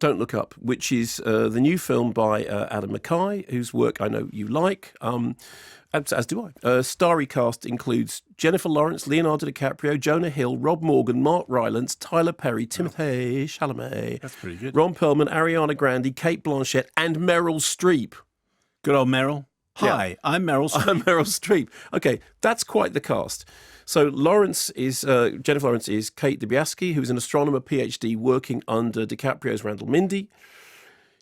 Don't Look Up, which is the new film by Adam McKay, whose work I know you like, as do I. Starry cast includes Jennifer Lawrence, Leonardo DiCaprio, Jonah Hill, Rob Morgan, Mark Rylance, Tyler Perry, Timothée Chalamet, That's pretty good. Ron Perlman, Ariana Grande, Kate Blanchett, and Meryl Streep. Good old Meryl. Hi, Yeah. I'm Meryl Streep. I'm Meryl Streep. Okay, that's quite the cast. So Jennifer Lawrence is Kate DiBiase, who's an astronomer PhD working under DiCaprio's Randall Mindy.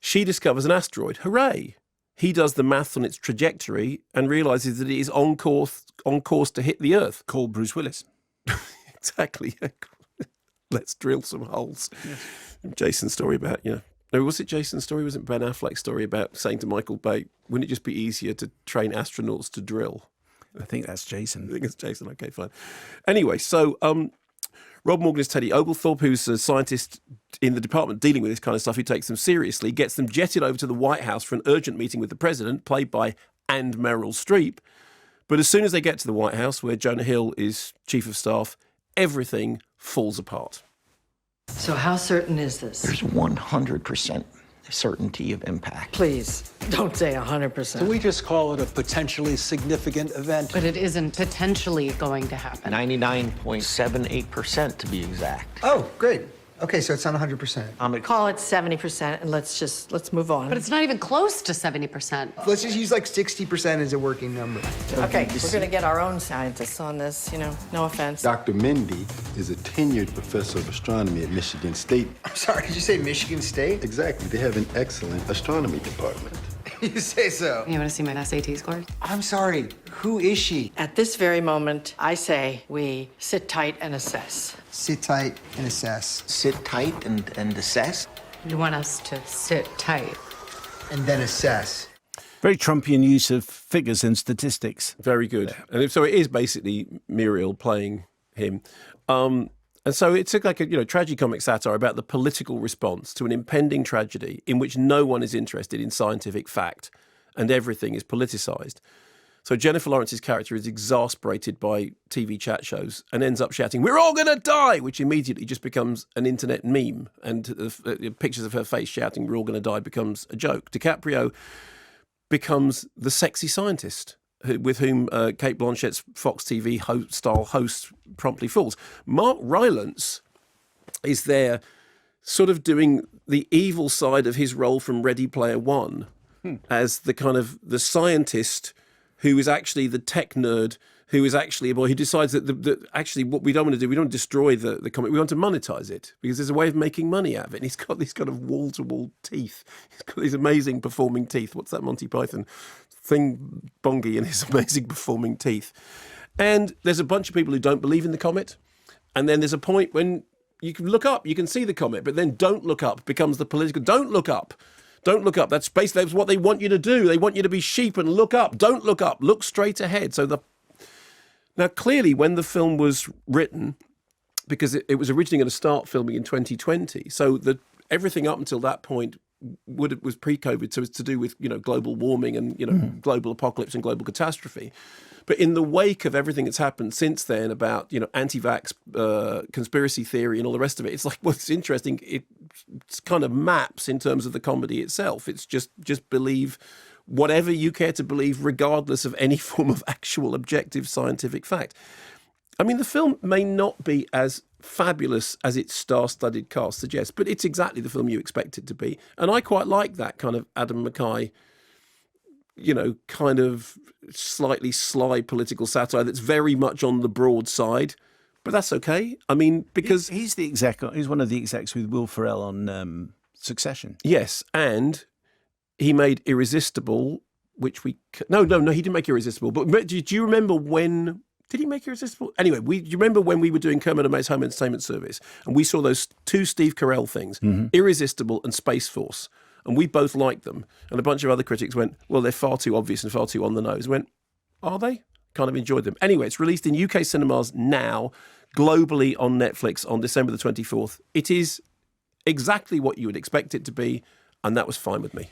She discovers an asteroid. Hooray! He does the maths on its trajectory and realizes that it is on course to hit the Earth. Call Bruce Willis. Exactly. Let's drill some holes. Yes. Jason's story about, No, was it Jason's story? Was it Ben Affleck's story about saying to Michael Bay, wouldn't it just be easier to train astronauts to drill? I think that's Jason. I think it's Jason. Okay, fine. Anyway, so Rob Morgan is Teddy Oglethorpe, who's a scientist in the department dealing with this kind of stuff. He takes them seriously, gets them jetted over to the White House for an urgent meeting with the president, played by and Meryl Streep. But as soon as they get to the White House, where Jonah Hill is chief of staff, everything falls apart. So how certain is this? There's 100% certainty of impact. Please, don't say 100%. Can we just call it a potentially significant event? But it isn't potentially going to happen. 99.78% to be exact. Oh, great. Okay, so it's not 100%. Call it 70% and let's move on. But it's not even close to 70%. Let's just use like 60% as a working number. Okay, we're gonna get our own scientists on this, no offense. Dr. Mindy is a tenured professor of astronomy at Michigan State. I'm sorry, did you say Michigan State? Exactly, they have an excellent astronomy department. You say so. You want to see my SAT scores? I'm sorry, who is she? At this very moment, I say we sit tight and assess. Sit tight and assess. Sit tight and assess. You want us to sit tight. And then assess. Very Trumpian use of figures and statistics. Very good. And so it is basically Muriel playing him. And so it's like a tragicomic satire about the political response to an impending tragedy in which no one is interested in scientific fact and everything is politicized. So Jennifer Lawrence's character is exasperated by TV chat shows and ends up shouting, "We're all going to die," which immediately just becomes an internet meme. And pictures of her face shouting, "We're all going to die," becomes a joke. DiCaprio becomes the sexy scientist with whom Kate Blanchett's Fox TV style host promptly falls. Mark Rylance is there sort of doing the evil side of his role from Ready Player One as the kind of the scientist who is actually the tech nerd, who is actually a boy who decides that actually what we don't want to do, we don't destroy the comic, we want to monetize it because there's a way of making money out of it. And he's got these kind of wall-to-wall teeth. He's got these amazing performing teeth. What's that Monty Python thing? Bongi and his amazing performing teeth. And there's a bunch of people who don't believe in the comet. And then there's a point when you can look up, you can see the comet, but then don't look up becomes the political, don't look up. Don't look up. That's basically what they want you to do. They want you to be sheep and look up. Don't look up. Look straight ahead. Now, clearly, when the film was written, because it was originally going to start filming in 2020, so everything up until that point was pre-COVID, so it's to do with global warming and global apocalypse and global catastrophe. But in the wake of everything that's happened since then about anti-vax conspiracy theory and all the rest of it, it's like what's interesting. It's kind of maps in terms of the comedy itself. It's just believe whatever you care to believe, regardless of any form of actual objective scientific fact. I mean, the film may not be as fabulous as its star-studded cast suggests, but it's exactly the film you expect it to be. And I quite like that kind of Adam McKay, kind of slightly sly political satire that's very much on the broad side. But that's okay. I mean, because he's one of the execs with Will Ferrell on Succession. Yes, and he made Irresistible, which he didn't make Irresistible. But do you remember when? Did he make Irresistible? Anyway, do you remember when we were doing Kermode and May's Home Entertainment Service and we saw those two Steve Carell things, Irresistible and Space Force, and we both liked them. And a bunch of other critics went, well, they're far too obvious and far too on the nose. Went, are they? Kind of enjoyed them. Anyway, it's released in UK cinemas now, globally on Netflix on December the 24th. It is exactly what you would expect it to be, and that was fine with me.